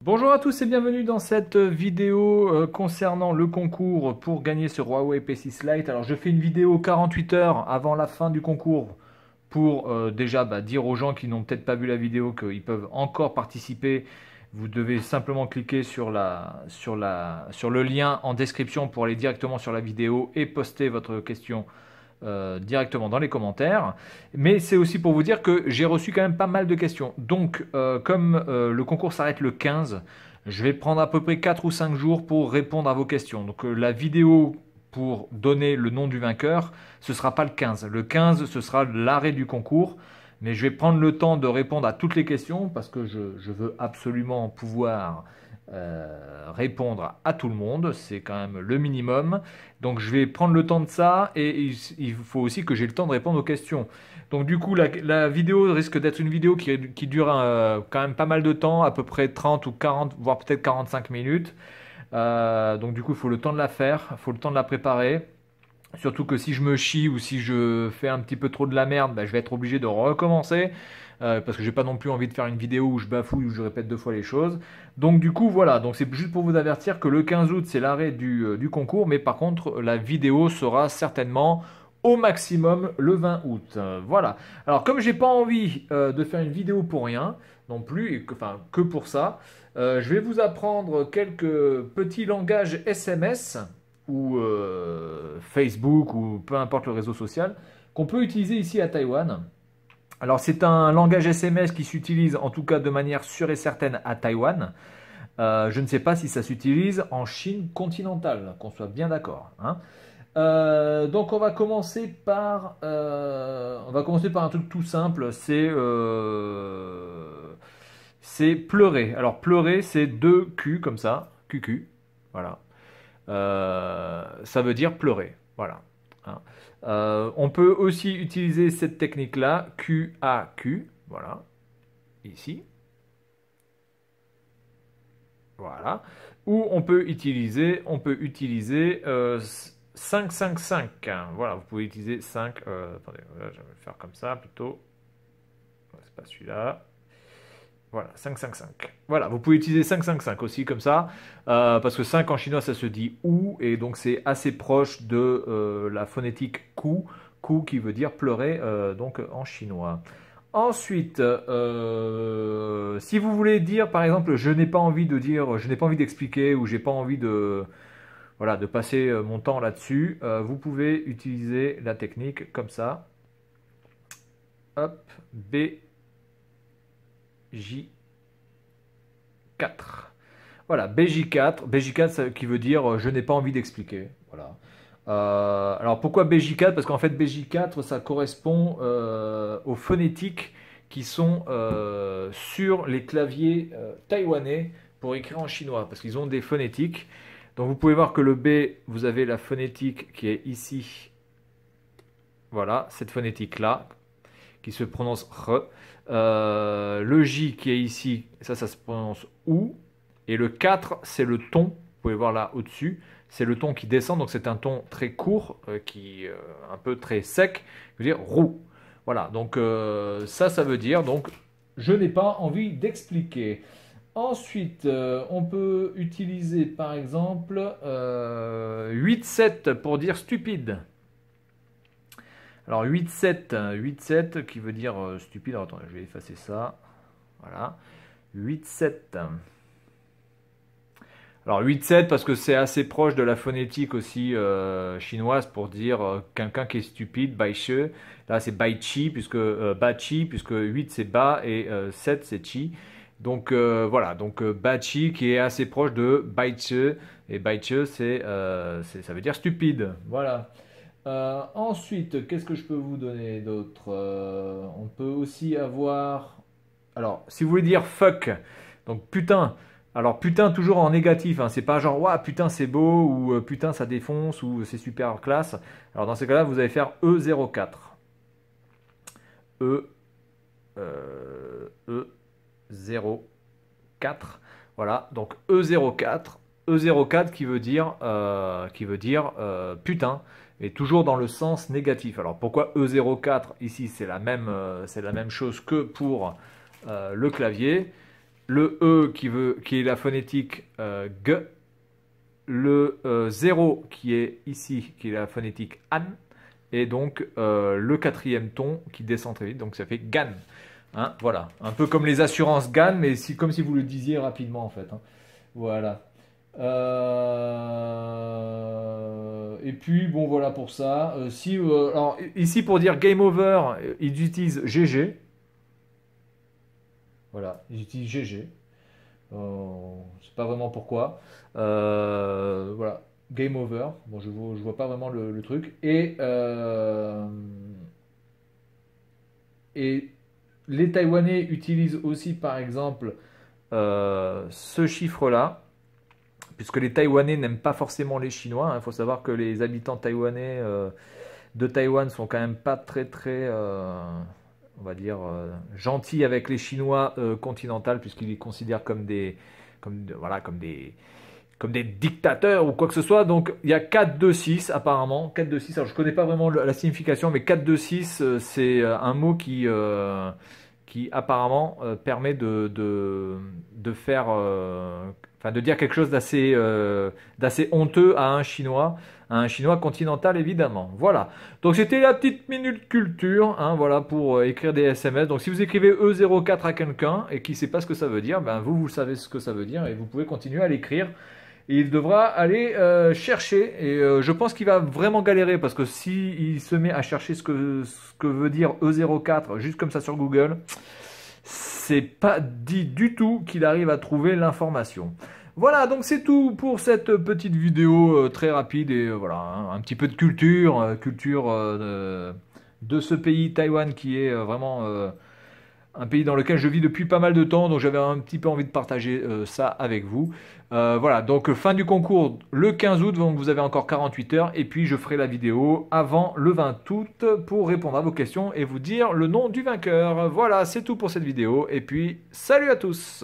Bonjour à tous et bienvenue dans cette vidéo concernant le concours pour gagner ce Huawei P6 Lite. Alors je fais une vidéo 48 heures avant la fin du concours pour déjà dire aux gens qui n'ont peut-être pas vu la vidéo qu'ils peuvent encore participer. Vous devez simplement cliquer sur le lien en description pour aller directement sur la vidéo et poster votre question directement dans les commentaires. Mais c'est aussi pour vous dire que j'ai reçu quand même pas mal de questions. Donc, comme le concours s'arrête le 15, je vais prendre à peu près 4 ou 5 jours pour répondre à vos questions. Donc, la vidéo pour donner le nom du vainqueur, ce ne sera pas le 15. Le 15, ce sera l'arrêt du concours. Mais je vais prendre le temps de répondre à toutes les questions parce que je veux absolument pouvoir répondre à tout le monde. C'est quand même le minimum. Donc je vais prendre le temps de ça et il faut aussi que j'ai le temps de répondre aux questions. Donc du coup, la vidéo risque d'être une vidéo qui dure quand même pas mal de temps, à peu près 30 ou 40, voire peut-être 45 minutes. Donc du coup, il faut le temps de la faire, il faut le temps de la préparer. Surtout que si je me chie ou si je fais un petit peu trop de la merde, je vais être obligé de recommencer. Parce que j'ai pas non plus envie de faire une vidéo où je bafouille, où je répète deux fois les choses. Donc du coup voilà, donc c'est juste pour vous avertir que le 15 août c'est l'arrêt du concours, mais par contre la vidéo sera certainement au maximum le 20 août. Voilà. Alors comme j'ai pas envie de faire une vidéo pour rien non plus, enfin que pour ça, je vais vous apprendre quelques petits langages SMS ou Facebook ou peu importe le réseau social qu'on peut utiliser ici à Taïwan. Alors c'est un langage SMS qui s'utilise en tout cas de manière sûre et certaine à Taïwan. Je ne sais pas si ça s'utilise en Chine continentale, qu'on soit bien d'accord, hein. Donc on va commencer par un truc tout simple, c'est pleurer. Alors pleurer c'est deux Q comme ça, QQ, voilà. Ça veut dire pleurer, voilà, hein. On peut aussi utiliser cette technique-là, QAQ, voilà, ici, voilà, ou on peut utiliser 555, hein. Voilà, vous pouvez utiliser 5, attendez, je vais le faire comme ça plutôt, c'est pas celui-là. Voilà, 555. Voilà, vous pouvez utiliser 555 aussi comme ça, parce que 5 en chinois ça se dit ou, et donc c'est assez proche de la phonétique ku qui veut dire pleurer, donc en chinois. Ensuite, si vous voulez dire par exemple je n'ai pas envie de dire, je n'ai pas envie d'expliquer ou j'ai pas envie de, voilà, de passer mon temps là-dessus, vous pouvez utiliser la technique comme ça. Hop, B. J4. Voilà, BJ4. BJ4 qui veut dire je n'ai pas envie d'expliquer. Voilà. Alors pourquoi BJ4? Parce qu'en fait BJ4 ça correspond aux phonétiques qui sont sur les claviers taïwanais pour écrire en chinois. Parce qu'ils ont des phonétiques. Donc vous pouvez voir que le B, vous avez la phonétique qui est ici. Voilà, cette phonétique-là, qui se prononce R. Le J qui est ici, ça se prononce OU. Et le 4, c'est le ton. Vous pouvez voir là au-dessus. C'est le ton qui descend. Donc c'est un ton très court, un peu très sec. Je veux dire roux. Voilà. Donc ça veut dire donc je n'ai pas envie d'expliquer. Ensuite, on peut utiliser par exemple 8-7 pour dire stupide. Alors 8-7 qui veut dire stupide. Alors, attendez, je vais effacer ça. Voilà. 8-7. Alors 8-7 parce que c'est assez proche de la phonétique aussi chinoise pour dire quelqu'un qui est stupide, bai shi. Là c'est bai chi puisque ba chi puisque 8 c'est ba et 7 c'est chi. Donc voilà, donc ba chi qui est assez proche de bai chi et bai chi ça veut dire stupide. Voilà. Ensuite, qu'est-ce que je peux vous donner d'autre? On peut aussi avoir... Alors, si vous voulez dire fuck, donc putain, alors putain toujours en négatif, hein, c'est pas genre ouah putain c'est beau ou putain ça défonce ou c'est super classe. Alors dans ces cas-là, vous allez faire E04. E, E04. Voilà, donc E04. E04 qui veut dire putain, et toujours dans le sens négatif. Alors pourquoi E04 ici c'est la même chose que pour le clavier. le E qui est la phonétique G, le 0 qui est ici, qui est la phonétique AN, et donc le quatrième ton qui descend très vite, donc ça fait GAN. Hein, voilà, un peu comme les assurances GAN, mais comme si vous le disiez rapidement en fait. Hein. Voilà. Et puis bon voilà pour ça. Alors ici pour dire game over, ils utilisent GG. Voilà, ils utilisent GG. Je sais pas vraiment pourquoi. Voilà, game over. Bon, je vois pas vraiment le truc. Et les Taïwanais utilisent aussi, par exemple, ce chiffre-là, puisque les Taïwanais n'aiment pas forcément les Chinois. Il faut savoir que les habitants taïwanais de Taïwan sont quand même pas très très, on va dire, gentils avec les Chinois continentaux, puisqu'ils les considèrent comme des dictateurs ou quoi que ce soit. Donc il y a 4-2-6 apparemment. 4-2-6, alors je ne connais pas vraiment la signification, mais 4-2-6, c'est un mot qui apparemment permet de faire, enfin de dire quelque chose d'assez honteux à un Chinois continental évidemment. Voilà. Donc c'était la petite minute culture, hein, voilà, pour écrire des SMS. Donc si vous écrivez E04 à quelqu'un et qui ne sait pas ce que ça veut dire, ben vous savez ce que ça veut dire et vous pouvez continuer à l'écrire. Et il devra aller chercher. Et je pense qu'il va vraiment galérer parce que s'il se met à chercher ce que veut dire E04 juste comme ça sur Google, c'est pas dit du tout qu'il arrive à trouver l'information. Voilà, donc c'est tout pour cette petite vidéo très rapide et voilà, hein, un petit peu de culture de ce pays Taïwan qui est vraiment un pays dans lequel je vis depuis pas mal de temps, donc j'avais un petit peu envie de partager ça avec vous. Voilà, donc fin du concours le 15 août, donc vous avez encore 48 heures, et puis je ferai la vidéo avant le 20 août pour répondre à vos questions et vous dire le nom du vainqueur. Voilà, c'est tout pour cette vidéo, et puis salut à tous!